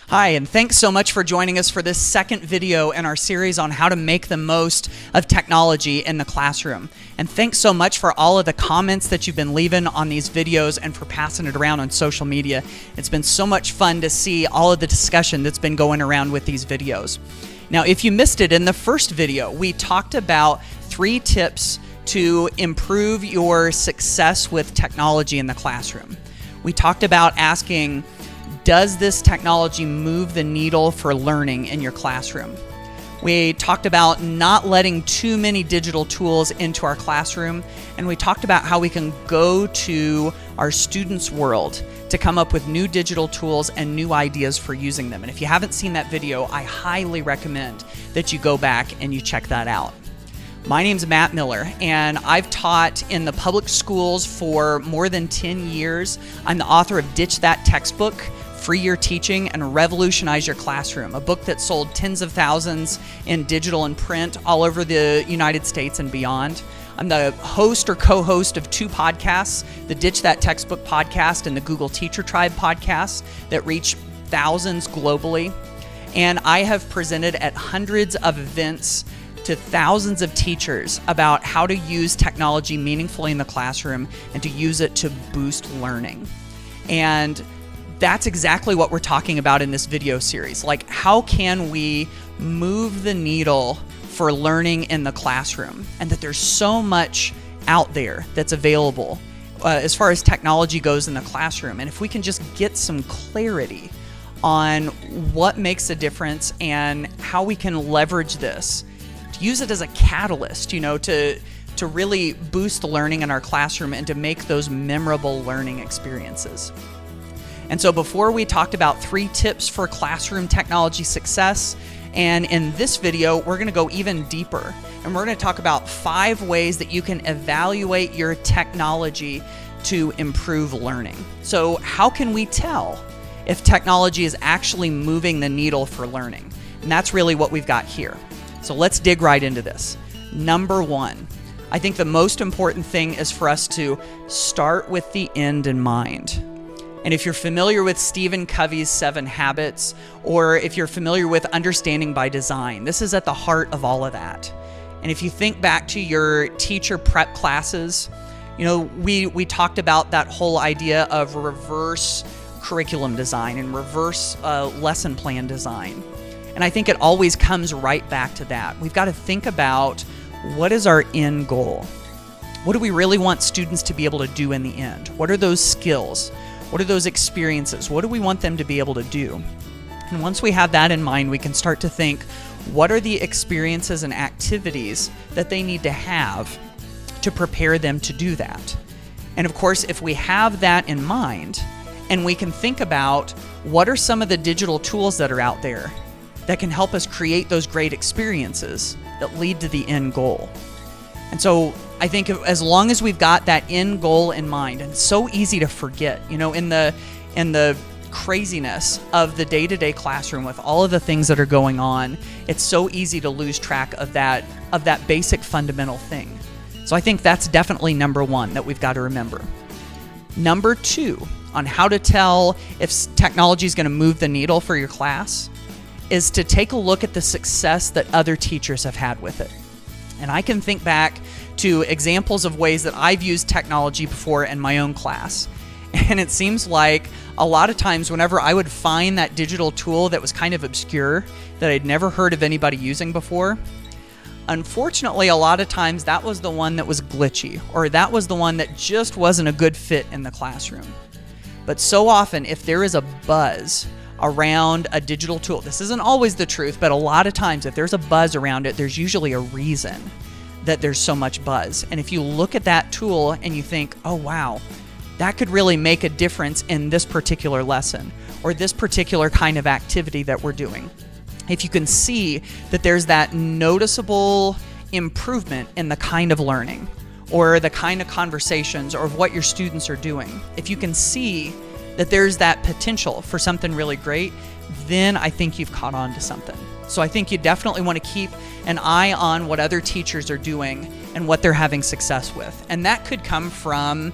Hi, and thanks so much for joining us for this second video in our series on how to make the most of technology in the classroom. And thanks so much for all of the comments that you've been leaving on these videos and for passing it around on social media. It's been so much fun to see all of the discussion that's been going around with these videos. Now, if you missed it, in the first video, we talked about 3 tips to improve your success with technology in the classroom. We talked about asking, does this technology move the needle for learning in your classroom? We talked about not letting too many digital tools into our classroom, and we talked about how we can go to our students' world to come up with new digital tools and new ideas for using them. And if you haven't seen that video, I highly recommend that you go back and you check that out. My name's Matt Miller, and I've taught in the public schools for more than 10 years. I'm the author of Ditch That Textbook, Free Your Teaching, and Revolutionize Your Classroom, a book that sold tens of thousands in digital and print all over the United States and beyond. I'm the host or co-host of 2 podcasts, the Ditch That Textbook podcast and the Google Teacher Tribe podcast that reach thousands globally. And I have presented at hundreds of events to thousands of teachers about how to use technology meaningfully in the classroom and to use it to boost learning. And that's exactly what we're talking about in this video series. Like, how can we move the needle for learning in the classroom? And that there's so much out there that's available as far as technology goes in the classroom. And if we can just get some clarity on what makes a difference and how we can leverage this, to use it as a catalyst, to really boost learning in our classroom and to make those memorable learning experiences. And so before, we talked about 3 tips for classroom technology success. And in this video, we're going to go even deeper. And we're going to talk about 5 ways that you can evaluate your technology to improve learning. So how can we tell if technology is actually moving the needle for learning? And that's really what we've got here. So let's dig right into this. Number 1, I think the most important thing is for us to start with the end in mind. And if you're familiar with Stephen Covey's 7 Habits, or if you're familiar with Understanding by Design, this is at the heart of all of that. And if you think back to your teacher prep classes, we talked about that whole idea of reverse curriculum design and reverse lesson plan design. And I think it always comes right back to that. We've got to think about, what is our end goal? What do we really want students to be able to do in the end? What are those skills? What are those experiences? What do we want them to be able to do? And once we have that in mind, we can start to think, what are the experiences and activities that they need to have to prepare them to do that? And of course, if we have that in mind, and we can think about, what are some of the digital tools that are out there that can help us create those great experiences that lead to the end goal? And so I think as long as we've got that end goal in mind, and it's so easy to forget, in the craziness of the day-to-day classroom with all of the things that are going on, it's so easy to lose track of that basic fundamental thing. So I think that's definitely number 1 that we've got to remember. Number 2, on how to tell if technology is going to move the needle for your class, is to take a look at the success that other teachers have had with it. And I can think back to examples of ways that I've used technology before in my own class. And it seems like a lot of times whenever I would find that digital tool that was kind of obscure, that I'd never heard of anybody using before, unfortunately, a lot of times that was the one that was glitchy, or that was the one that just wasn't a good fit in the classroom. But so often, if there is a buzz around a digital tool, this isn't always the truth, but a lot of times if there's a buzz around it, there's usually a reason that there's so much buzz. And if you look at that tool and you think, oh wow, that could really make a difference in this particular lesson or this particular kind of activity that we're doing, if you can see that there's that noticeable improvement in the kind of learning or the kind of conversations or what your students are doing, if you can see that there's that potential for something really great, then I think you've caught on to something. So I think you definitely want to keep an eye on what other teachers are doing and what they're having success with. And that could come from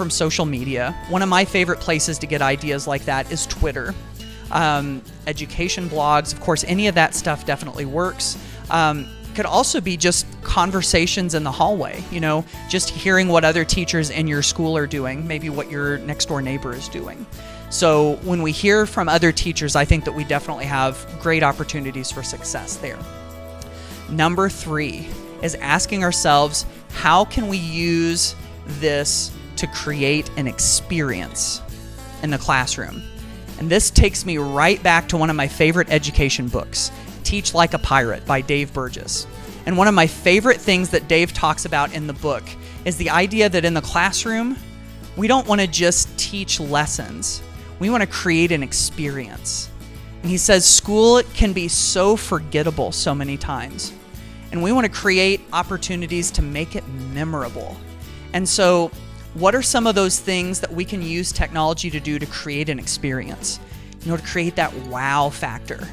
social media. One of my favorite places to get ideas like that is Twitter. education blogs. Of course, any of that stuff definitely works. Could also be just conversations in the hallway, just hearing what other teachers in your school are doing, maybe what your next door neighbor is doing. So when we hear from other teachers, I think that we definitely have great opportunities for success there. Number 3 is asking ourselves, how can we use this to create an experience in the classroom? And this takes me right back to one of my favorite education books, Teach Like a Pirate by Dave Burgess. And one of my favorite things that Dave talks about in the book is the idea that in the classroom, we don't want to just teach lessons. We want to create an experience. And he says school can be so forgettable so many times. And we want to create opportunities to make it memorable. And so what are some of those things that we can use technology to do to create an experience? To create that wow factor,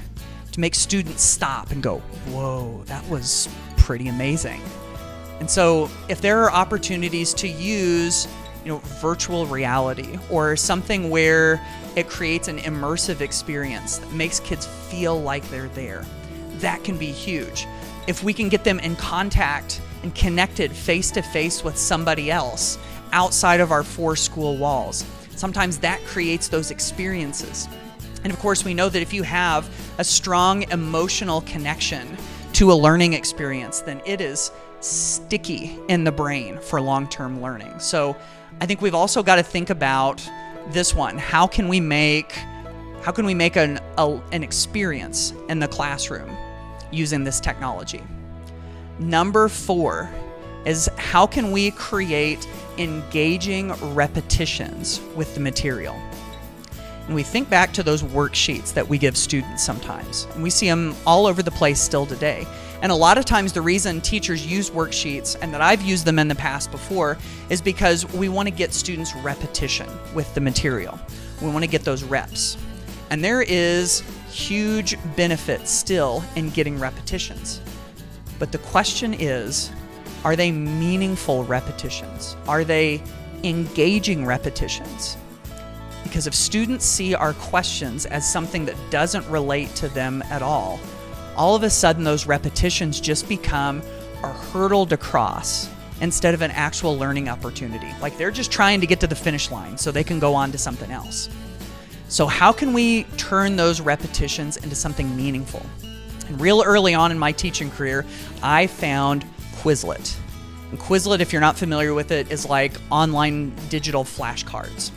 to make students stop and go, whoa, that was pretty amazing. And so if there are opportunities to use virtual reality or something where it creates an immersive experience that makes kids feel like they're there, that can be huge. If we can get them in contact and connected face-to-face with somebody else outside of our 4 school walls, sometimes that creates those experiences. And of course, we know that if you have a strong emotional connection to a learning experience, then it is sticky in the brain for long-term learning. So I think we've also got to think about this one. How can we make an experience in the classroom using this technology? Number 4 is, how can we create engaging repetitions with the material? And we think back to those worksheets that we give students sometimes, and we see them all over the place still today. And a lot of times the reason teachers use worksheets, and that I've used them in the past before, is because we want to get students repetition with the material. We want to get those reps. And there is huge benefit still in getting repetitions. But the question is, are they meaningful repetitions? Are they engaging repetitions? Because if students see our questions as something that doesn't relate to them at all of a sudden those repetitions just become a hurdle to cross instead of an actual learning opportunity. Like they're just trying to get to the finish line so they can go on to something else. So how can we turn those repetitions into something meaningful? And real early on in my teaching career, I found Quizlet. And Quizlet, if you're not familiar with it, is like online digital flashcards.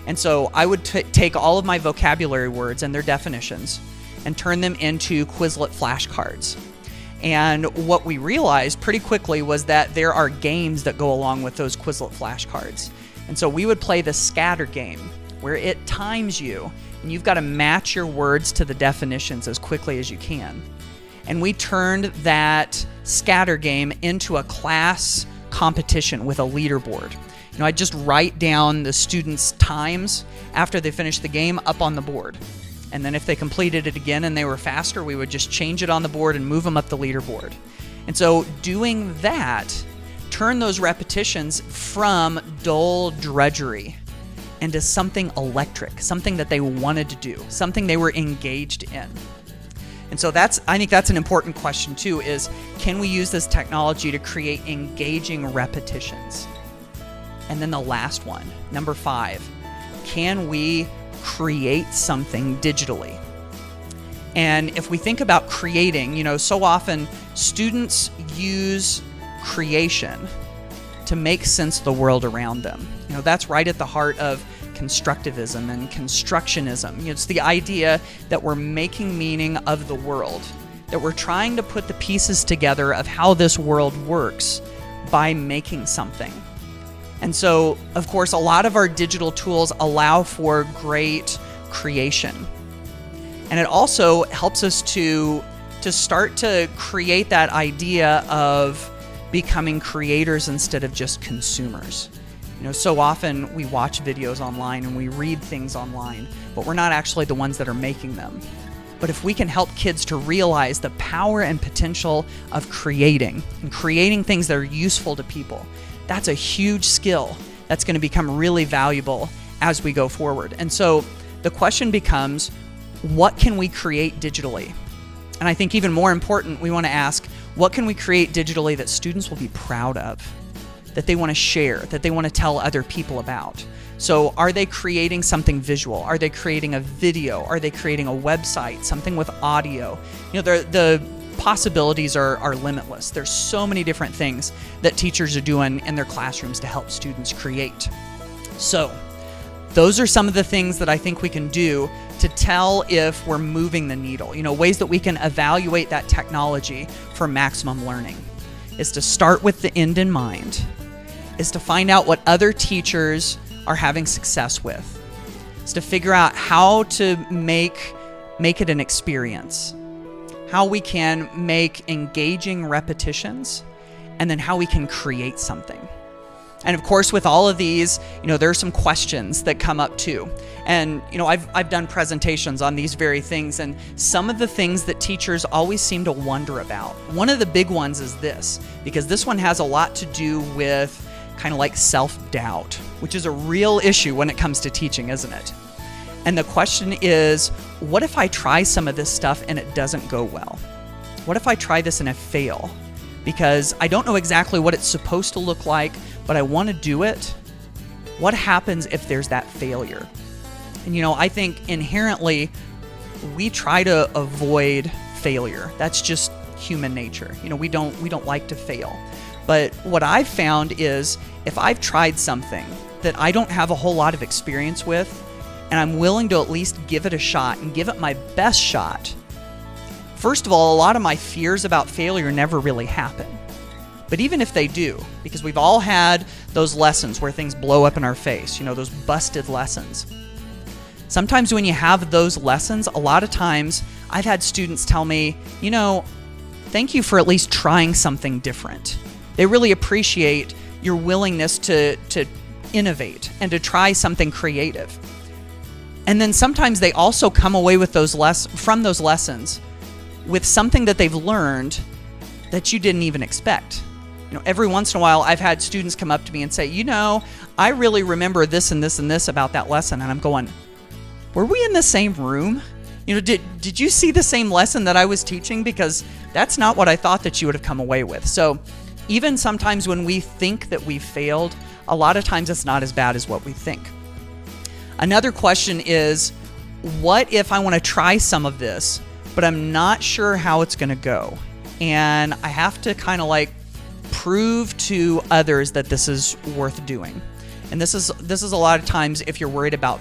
And so I would take all of my vocabulary words and their definitions and turn them into Quizlet flashcards. And what we realized pretty quickly was that there are games that go along with those Quizlet flashcards. And so we would play the scatter game, where it times you, and you've got to match your words to the definitions as quickly as you can. And we turned that scatter game into a class competition with a leaderboard. I'd just write down the students' times after they finished the game up on the board. And then if they completed it again and they were faster, we would just change it on the board and move them up the leaderboard. And so doing that, turn those repetitions from dull drudgery into something electric, something that they wanted to do, something they were engaged in. And so I think that's an important question too, is can we use this technology to create engaging repetitions? And then the last one, number 5, can we create something digitally? And if we think about creating, so often students use creation to make sense of the world around them. That's right at the heart of constructivism and constructionism. It's the idea that we're making meaning of the world, that we're trying to put the pieces together of how this world works by making something. And so, of course, a lot of our digital tools allow for great creation. And it also helps us to start to create that idea of becoming creators instead of just consumers. So often we watch videos online and we read things online, but we're not actually the ones that are making them. But if we can help kids to realize the power and potential of creating and creating things that are useful to people, that's a huge skill that's going to become really valuable as we go forward. And so the question becomes, what can we create digitally? And I think even more important, we want to ask, what can we create digitally that students will be proud of, that they want to share, that they want to tell other people about? So are they creating something visual? Are they creating a video? Are they creating a website, something with audio? You know, the possibilities are limitless. There's so many different things that teachers are doing in their classrooms to help students create. So those are some of the things that I think we can do to tell if we're moving the needle. You know, ways that we can evaluate that technology for maximum learning is to start with the end in mind, is to find out what other teachers are having success with, is to figure out how to make it an experience, how we can make engaging repetitions, and then how we can create something. And of course, with all of these, you know, there are some questions that come up too. And, you know, I've done presentations on these very things, and some of the things that teachers always seem to wonder about. One of the big ones is this, because this one has a lot to do with kind of like self-doubt, which is a real issue when it comes to teaching, isn't it? And the question is, what if I try some of this stuff and it doesn't go well? What if I try this and I fail? Because I don't know exactly what it's supposed to look like, but I want to do it. What happens if there's that failure? And you know, I think inherently we try to avoid failure. That's just human nature. You know, we don't like to fail. But what I've found is if I've tried something that I don't have a whole lot of experience with, and I'm willing to at least give it a shot and give it my best shot, first of all, a lot of my fears about failure never really happen. But even if they do, because we've all had those lessons where things blow up in our face, you know, those busted lessons. Sometimes when you have those lessons, a lot of times I've had students tell me, you know, thank you for at least trying something different. They really appreciate your willingness to innovate and to try something creative. And then sometimes they also come away with from those lessons with something that they've learned that you didn't even expect. You know, every once in a while I've had students come up to me and say, you know, I really remember this and this and this about that lesson. And I'm going, were we in the same room? You know, did you see the same lesson that I was teaching? Because that's not what I thought that you would have come away with. So even sometimes when we think that we've failed, a lot of times it's not as bad as what we think. Another question is, what if I want to try some of this, but I'm not sure how it's going to go? And I have to kind of like prove to others that this is worth doing. And this is a lot of times if you're worried about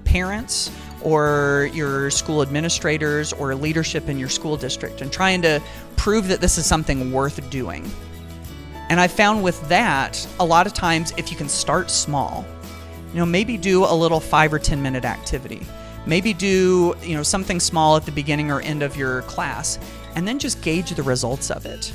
parents or your school administrators or leadership in your school district and trying to prove that this is something worth doing. And I found with that, a lot of times if you can start small, you know, maybe do a little 5 or 10 minute activity. Maybe do, you know, something small at the beginning or end of your class, and then just gauge the results of it.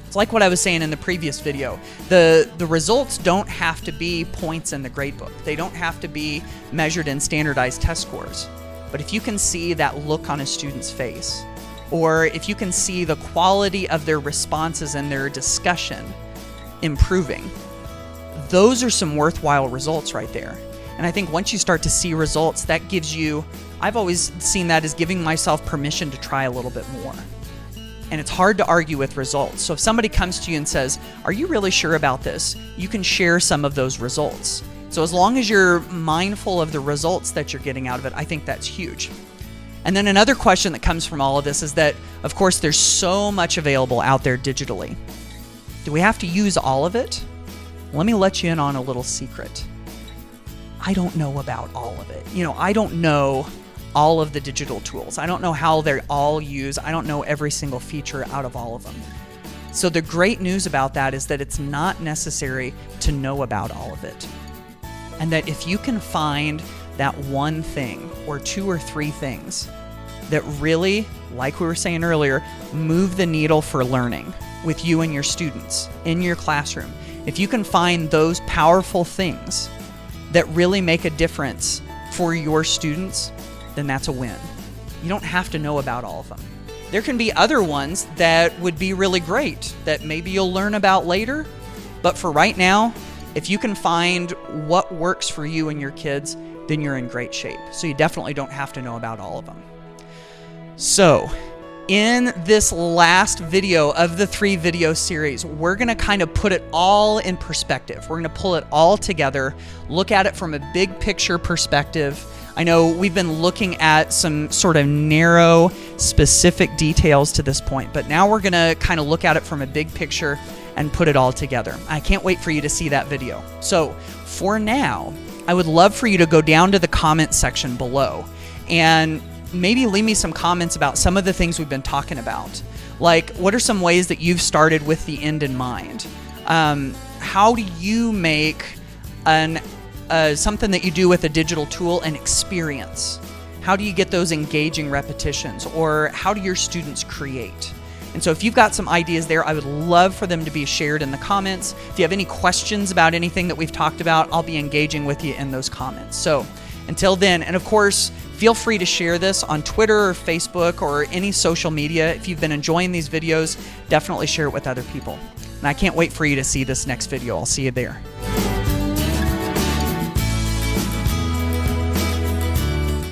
It's like what I was saying in the previous video. The results don't have to be points in the gradebook. They don't have to be measured in standardized test scores. But if you can see that look on a student's face, or if you can see the quality of their responses and their discussion improving, those are some worthwhile results right there. And I think once you start to see results, that gives you, I've always seen that as giving myself permission to try a little bit more. And it's hard to argue with results. So if somebody comes to you and says, are you really sure about this? You can share some of those results. So as long as you're mindful of the results that you're getting out of it, I think that's huge. And then another question that comes from all of this is that, of course, there's so much available out there digitally. Do we have to use all of it? Let me let you in on a little secret. I don't know about all of it. You know, I don't know all of the digital tools. I don't know how they're all used. I don't know every single feature out of all of them. So the great news about that is that it's not necessary to know about all of it. And that if you can find that one thing or 2 or 3 things that really, like we were saying earlier, move the needle for learning with you and your students in your classroom, if you can find those powerful things that really make a difference for your students, then that's a win. You don't have to know about all of them. There can be other ones that would be really great that maybe you'll learn about later, but for right now, if you can find what works for you and your kids, then you're in great shape. So you definitely don't have to know about all of them. So, in this last video of the 3-video series, we're going to kind of put it all in perspective. We're going to pull it all together, look at it from a big picture perspective. I know we've been looking at some sort of narrow, specific details to this point, but now we're going to kind of look at it from a big picture and put it all together. I can't wait for you to see that video. So, for now, I would love for you to go down to the comment section below and maybe leave me some comments about some of the things we've been talking about. Like, what are some ways that you've started with the end in mind? How do you make something that you do with a digital tool an experience? How do you get those engaging repetitions? Or how do your students create? And so if you've got some ideas there, I would love for them to be shared in the comments. If you have any questions about anything that we've talked about, I'll be engaging with you in those comments. So until then, and of course, feel free to share this on Twitter or Facebook or any social media. If you've been enjoying these videos, definitely share it with other people. And I can't wait for you to see this next video. I'll see you there.